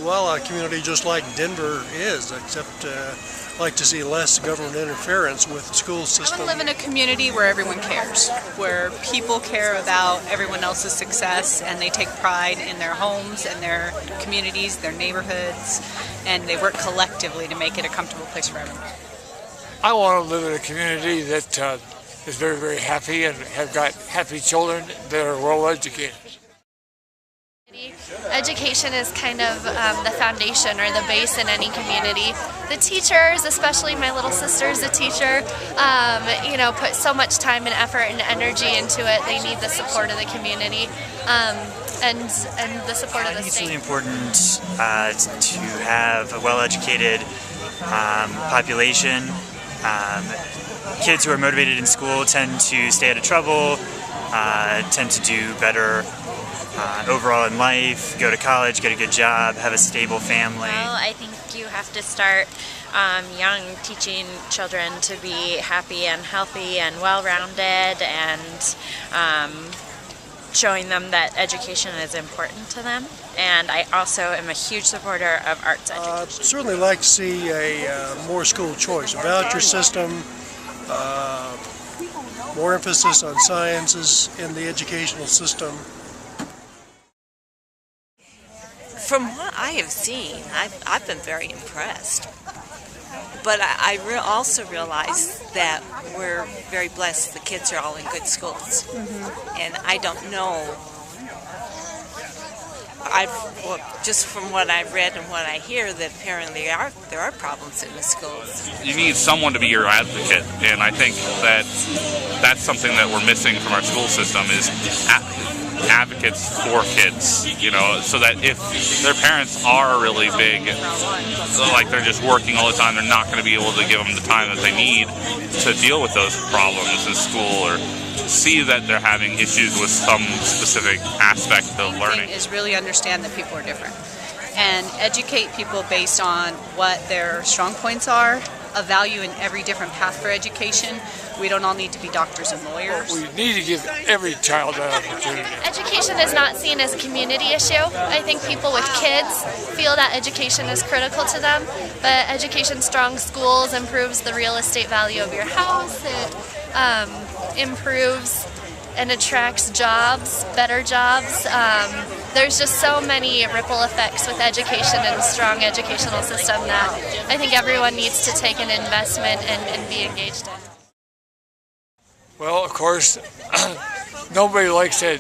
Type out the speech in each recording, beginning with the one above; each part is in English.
Well, a community just like Denver is, except I'd like to see less government interference with the school system. I want to live in a community where everyone cares, where people care about everyone else's success and they take pride in their homes and their communities, their neighborhoods, and they work collectively to make it a comfortable place for everyone. I want to live in a community that is very, very happy and have got happy children that are well educated. Education is kind of the foundation or the base in any community. The teachers, especially my little sister's a teacher, put so much time and effort and energy into it. They need the support of the community and the support of the state. It's really important to have a well-educated population. Kids who are motivated in school tend to stay out of trouble, tend to do better overall in life, go to college, get a good job, have a stable family. Well, I think you have to start young, teaching children to be happy and healthy and well-rounded, and showing them that education is important to them. And I also am a huge supporter of arts education. I'd certainly like to see a more school choice, a voucher system, more emphasis on sciences in the educational system. From what I have seen, I've been very impressed. But I also realize that we're very blessed. The kids are all in good schools. And I don't know, just from what I've read and what I hear, that apparently there are problems in the schools. You need someone to be your advocate, and I think that that's something that we're missing from our school system is advocates for kids, so that if their parents are really big, like they're just working all the time, they're not going to be able to give them the time that they need to deal with those problems in school, or see that they're having issues with some specific aspect of learning. Is really understand that people are different and educate people based on what their strong points are, a value in every different path for education. We don't all need to be doctors and lawyers. We need to give every child an opportunity. Education is not seen as a community issue. I think people with kids feel that education is critical to them, but education, strong schools improves the real estate value of your house. It improves and attracts jobs, better jobs. There's just so many ripple effects with education and a strong educational system that I think everyone needs to take an investment and be engaged in. Well, of course, nobody likes to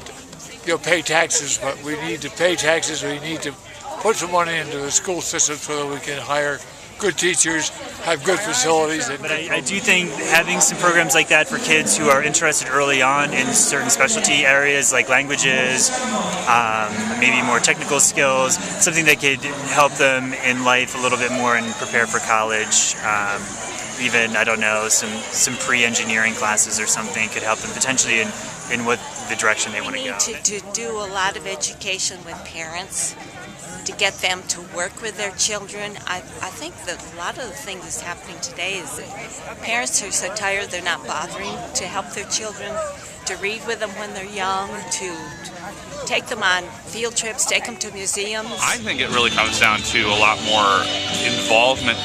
pay taxes, but we need to pay taxes. We need to put some money into the school system so that we can hire good teachers, have good facilities. But I do think having some programs like that for kids who are interested early on in certain specialty areas like languages, maybe more technical skills, something that could help them in life a little bit more and prepare for college. Even, I don't know, some pre-engineering classes or something could help them potentially in what the direction they want to go. We need to do a lot of education with parents to get them to work with their children. I think that a lot of the things that's happening today is that parents are so tired they're not bothering to help their children, to read with them when they're young, to take them on field trips, take them to museums. I think it really comes down to a lot more involvement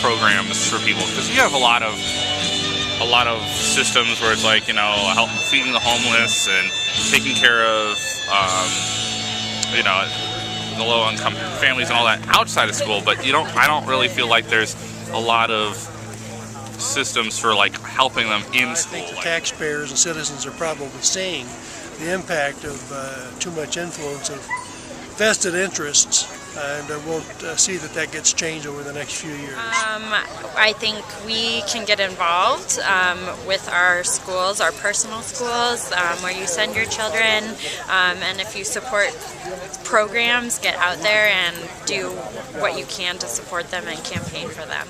programs for people, because you have a lot of systems where it's like, help feeding the homeless and taking care of the low-income families and all that outside of school, but I don't really feel like there's a lot of systems for like helping them in school. I think the taxpayers and citizens are probably seeing the impact of too much influence of vested interests, and won't see that gets changed over the next few years. I think we can get involved with our schools, our personal schools, where you send your children, and if you support programs, get out there and do what you can to support them and campaign for them.